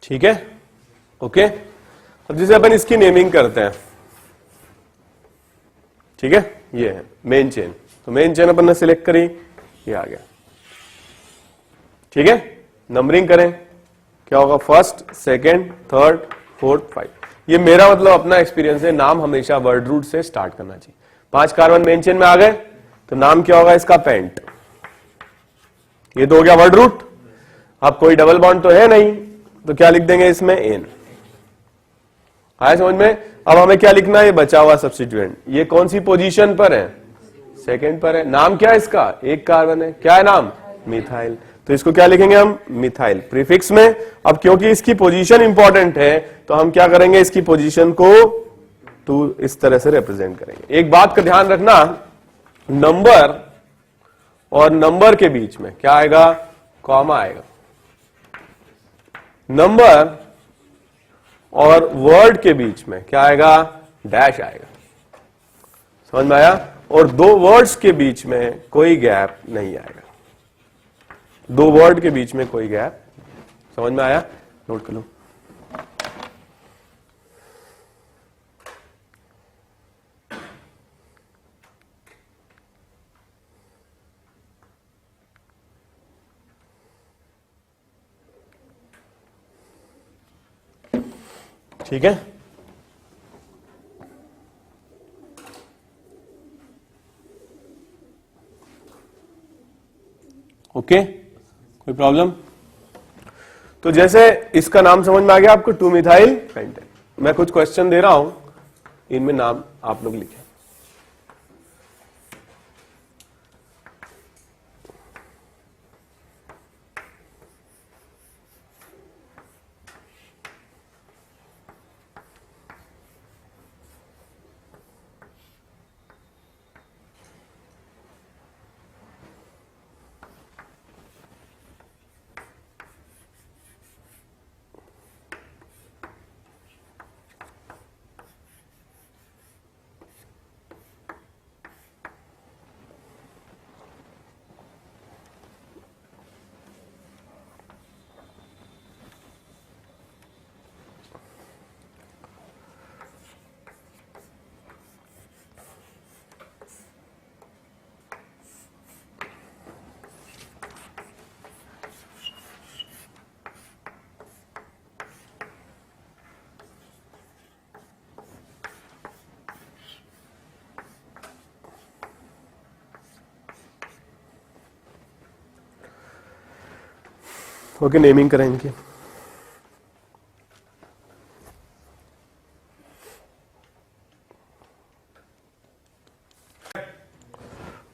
ठीक है, ओके। अब जैसे अपन इसकी नेमिंग करते हैं, ठीक है, ये है मेन चेन। तो मेन चेन अपन ने सिलेक्ट करी, ये आ गया। ठीक है, नंबरिंग करें, क्या होगा? First, second, third, fourth, 5। ये मेरा मतलब अपना एक्सपीरियंस है, नाम हमेशा वर्ड रूट से स्टार्ट करना चाहिए। 5 कार्बन मेन चेन में आ गए, तो नाम क्या होगा इसका? पेंट। ये तो हो गया वर्ड रूट। अब कोई डबल बॉन्ड तो है नहीं, तो क्या लिख देंगे इसमें? एन। आया समझ में? अब हमें क्या लिखना है? ये बचा हुआ सब्स्टिट्यूएंट। ये कौन सी पोजीशन पर है? सेकंड पर है। नाम क्या है इसका? एक कार्बन है। क्या है नाम? मिथाइल। तो इसको क्या लिखेंगे हम? मिथाइल प्रीफिक्स में। अब क्योंकि इसकी पोजीशन इंपॉर्टेंट है तो हम क्या करेंगे? इसकी पोजीशन को टू इस तरह से रिप्रेजेंट करेंगे। एक बात का ध्यान रखना, नंबर और नंबर के बीच में क्या आएगा? कॉमा आएगा। नंबर और वर्ड के बीच में क्या आएगा? डैश आएगा। समझ में आया? और दो वर्ड्स के बीच में कोई गैप नहीं आएगा। दो वर्ड के बीच में कोई गैप। समझ में आया? नोट कर लो। ठीक है? ओके, कोई प्रॉब्लम? तो जैसे इसका नाम समझ में आ गया आपको, 2 मिथाइल पेंटेन। मैं कुछ क्वेश्चन दे रहा हूं, इनमें नाम आप लोग लिखें। ओके, नेमिंग करें इनकी।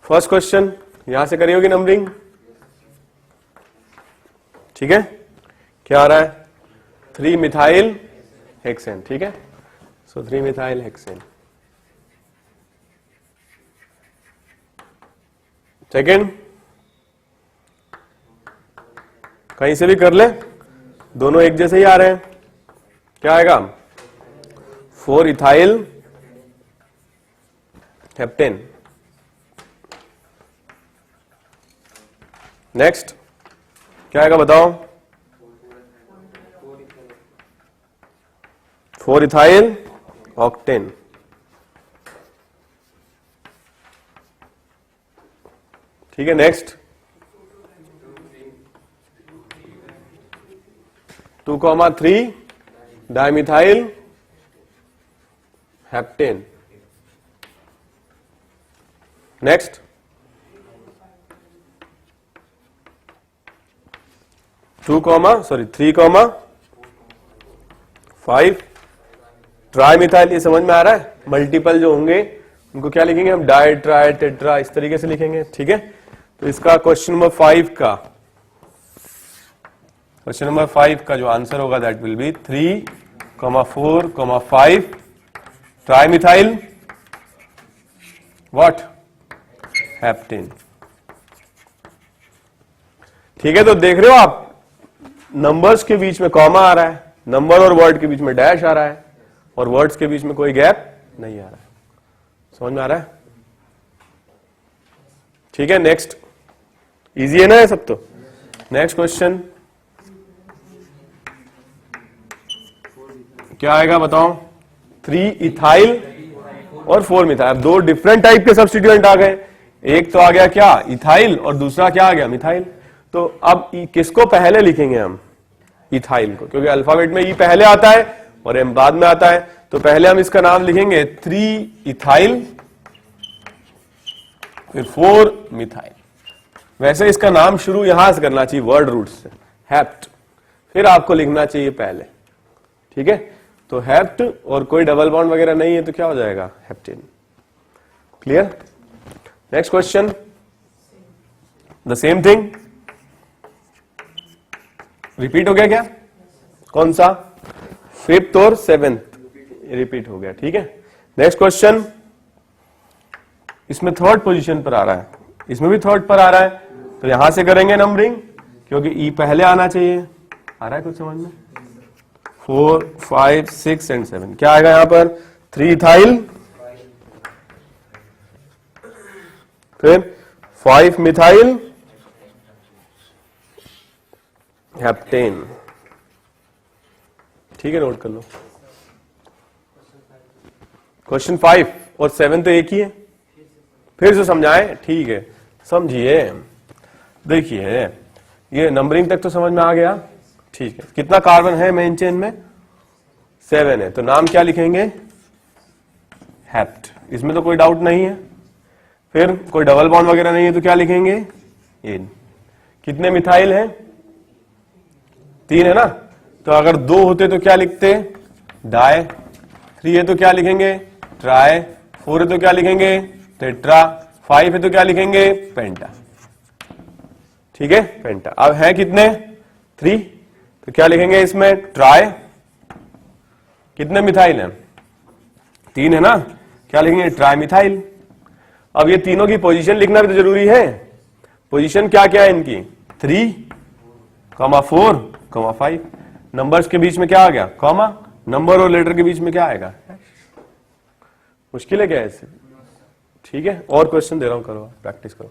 फर्स्ट क्वेश्चन यहां से करी होगी नंबरिंग। ठीक है? क्या आ रहा है? 3 मिथाइल हेक्सेन। ठीक है? सो 3 मिथाइल हेक्सेन। सेकेंड, कहीं से भी कर ले, दोनों एक जैसे ही आ रहे हैं। क्या आएगा? 4 इथाइल हेप्टेन। नेक्स्ट क्या आएगा बताओ? 4 इथाइल ऑक्टेन। ठीक है? Next 2,3 dimethyl heptane. Next 3,5 trimethyl. ये समझ में आ रहा है? मल्टीपल जो होंगे उनको क्या लिखेंगे हम? डाई, ट्राई, टेट्रा, इस तरीके से लिखेंगे। ठीक है? तो इसका क्वेश्चन नंबर 5 का जो आंसर होगा that will be 3,4,5 trimethyl what? Heptane. ठीक है? तो देख रहे हो आप, नंबर्स के बीच में कॉमा आ रहा है, नंबर और वर्ड के बीच में डैश आ रहा है, और वर्ड्स के बीच में कोई गैप नहीं आ रहा है। समझ में आ रहा है? ठीक है? नेक्स्ट, इजी है ना ये सब? तो नेक्स्ट क्वेश्चन क्या आएगा बताओ? 3 इथाइल और 4 मिथाइल। अब दो डिफरेंट टाइप के सब्स्टिट्यूएंट आ गए। एक तो आ गया क्या? इथाइल, और दूसरा क्या आ गया? मिथाइल। तो अब किसको पहले लिखेंगे हम? इथाइल को, क्योंकि अल्फाबेट में ई पहले आता है और एम बाद में आता है। तो पहले हम इसका नाम लिखेंगे 3 इथाइल फिर 4 मिथाइल। वैसे इसका नाम शुरू यहां से करना चाहिए, वर्ड रूट से, हेप्ट, फिर आपको लिखना चाहिए पहले, ठीक है। तो हेप्ट और कोई डबल बॉन्ड वगैरह नहीं है तो क्या हो जाएगा, heptane. Clear. Next question, the same thing repeat हो गया क्या, कौन सा, 5th और 7th रिपीट हो गया, ठीक है। नेक्स्ट क्वेश्चन, इसमें 3rd पोजीशन पर आ रहा है, इसमें भी 3rd पर आ रहा है, तो यहां से करेंगे नंबरिंग, क्योंकि ई पहले आना चाहिए। आ रहा है कुछ समझ में, 4, 5, 6 एंड 7 क्या आएगा यहां पर, 3 इथाइल, फिर 5 मिथाइल, हेप्टेन, ठीक है, नोट कर लो। क्वेश्चन 5 और 7 तो एक ही है, फिर से समझाएं, ठीक है, समझिए। देखिए ये नंबरिंग तक तो समझ में आ गया, ठीक है। कितना कार्बन है मेन चेन में, 7 है, तो नाम क्या लिखेंगे, हेप्ट, इसमें तो कोई डाउट नहीं है। फिर कोई डबल बॉन्ड वगैरह नहीं है तो क्या लिखेंगे, एन। कितने मिथाइल हैं, 3 है ना, तो अगर 2 होते तो क्या लिखते, डाई, 3 है तो क्या लिखेंगे, ट्राई, 4 है तो क्या लिखेंगे, टेट्रा, 5 है तो क्या लिखेंगे, पेंटा, ठीक है, पेंटा। अब है कितने, 3, तो क्या लिखेंगे इसमें, ट्राई, कितने मिथाइल हैं, 3 है ना, क्या लिखेंगे, ट्राई मिथाइल। अब ये तीनों की पोजीशन लिखना भी तो जरूरी है, पोजीशन क्या क्या है इनकी, 3, 4, 5, नंबर्स के बीच में क्या आ गया, कॉमा, नंबर और लेटर के बीच में क्या आएगा, मुश्किल है क्या ऐसे, ठीक है। और क्वेश्चन दे रहा हूं, करो, प्रैक्टिस करो।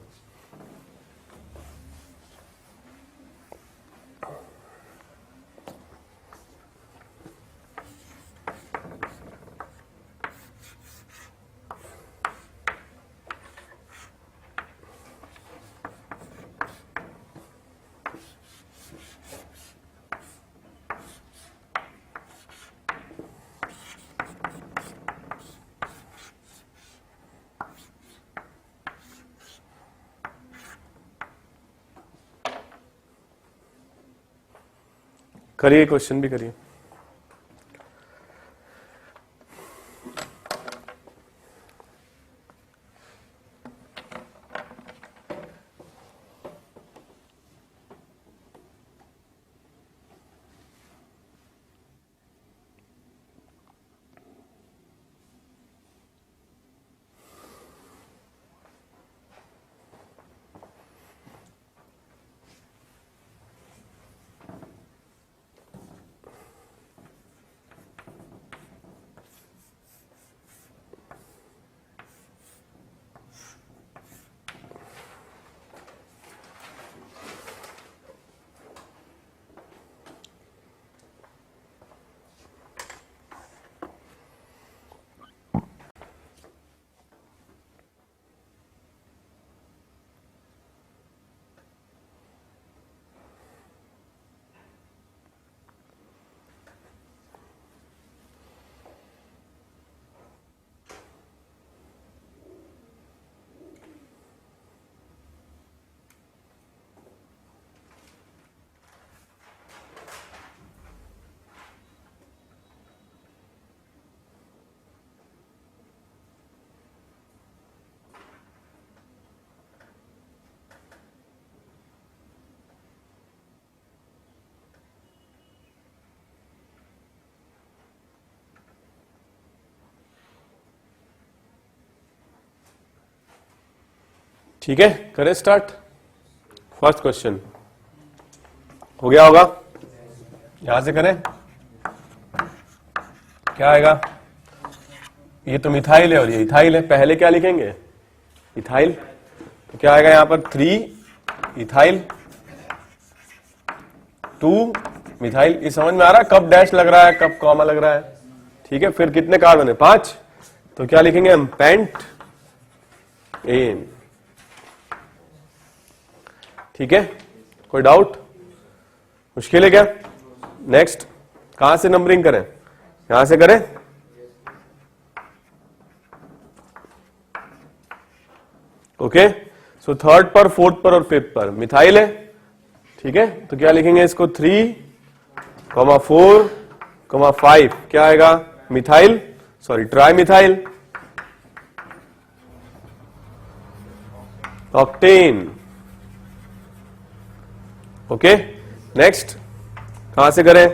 करिए, क्वेश्चन भी करिए। ठीक है, करें स्टार्ट। फर्स्ट क्वेश्चन हो गया होगा, यहां से करें, क्या आएगा, ये तो मिथाइल है और ये इथाइल है, पहले क्या लिखेंगे, इथाइल, तो क्या आएगा यहां पर, 3 इथाइल, 2 मिथाइल। ये समझ में आ रहा है कब डैश लग रहा है, कब कॉमा लग रहा है, ठीक है। फिर कितने कार्बन है, 5, तो क्या लिखेंगे हम, पेंट एन, ठीक है। कोई डाउट, मुश्किल है क्या। नेक्स्ट, कहां से नंबरिंग करें, यहां से करें, ओके, सो थर्ड पर, फोर्थ पर और फिफ्थ पर मिथाइल है, ठीक है। तो क्या लिखेंगे इसको 3, 4, 5 क्या आएगा, methyl, sorry tri methyl octane. Okay, next कहां से करें,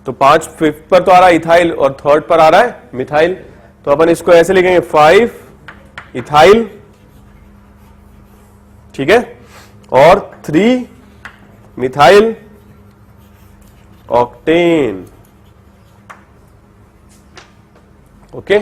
तो 5 फिफ्थ पर तो आ रहा है इथाइल और थर्ड पर आ रहा है मिथाइल, तो अपन इसको ऐसे लिखेंगे 5 इथाइल, ठीक है, और 3 मिथाइल ऑक्टेन। ओके,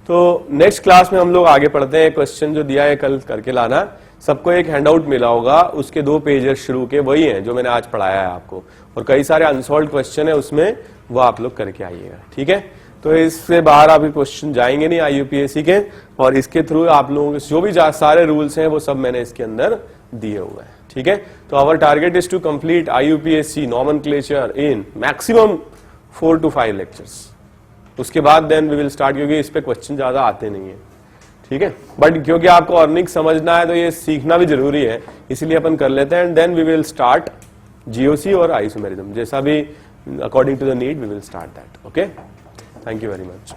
तो नेक्स्ट क्लास में हम लोग आगे पढ़ते हैं। क्वेश्चन जो दिया है कल करके लाना, सबको एक हैंडआउट मिला होगा, उसके 2 पेजेस शुरू के वही हैं जो मैंने आज पढ़ाया है आपको, और कई सारे अनसॉल्व क्वेश्चन है उसमें, वो आप लोग करके आइएगा, ठीक है। तो इससे बाहर आपके क्वेश्चन जाएंगे नहीं IUPAC के, और इसके थ्रू आप लोगों के जो भी सारे रूल्स हैं वो सब मैंने इसके अंदर दिए हुए हैं, ठीक है। तो our target is to complete IUPAC nomenclature in maximum 4 to 5 lectures. उसके बाद देन वी विल स्टार्ट, क्योंकि इस पे क्वेश्चन ज्यादा आते नहीं है, ठीक है। बट क्योंकि आपको अर्निंग समझना है तो ये सीखना भी जरूरी है, इसलिए अपन कर लेते हैं, and then we will start GOC और आइसोमेरिज्म, जैसा भी according to the need we will start that. Okay, thank you very much.